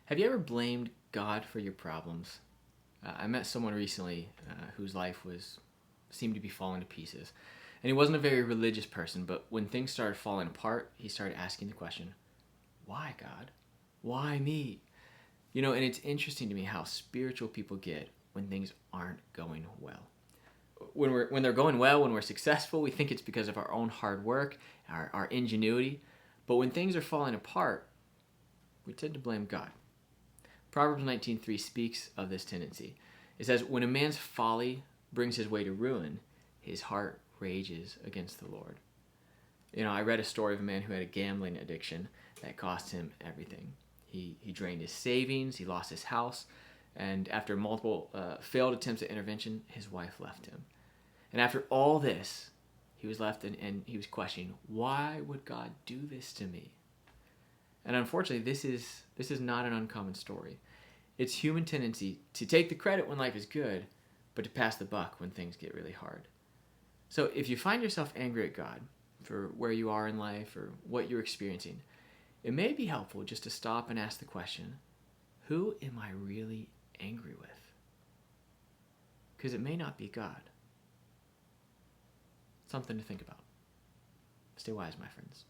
Have you ever blamed God for your problems? I met someone recently whose life seemed to be falling to pieces. And he wasn't a very religious person, but when things started falling apart, he started asking the question, why God? Why me? And it's interesting to me how spiritual people get when things aren't going well. When they're going well, when we're successful, we think it's because of our own hard work, our ingenuity. But when things are falling apart, we tend to blame God. Proverbs 19:3 speaks of this tendency. It says, when a man's folly brings his way to ruin, his heart rages against the Lord. I read a story of a man who had a gambling addiction that cost him everything. He drained his savings, he lost his house, and after multiple failed attempts at intervention, his wife left him. And after all this, he was left and he was questioning, why would God do this to me? And unfortunately, this is not an uncommon story. It's human tendency to take the credit when life is good, but to pass the buck when things get really hard. So if you find yourself angry at God for where you are in life or what you're experiencing, it may be helpful just to stop and ask the question, who am I really angry with? Because it may not be God. Something to think about. Stay wise, my friends.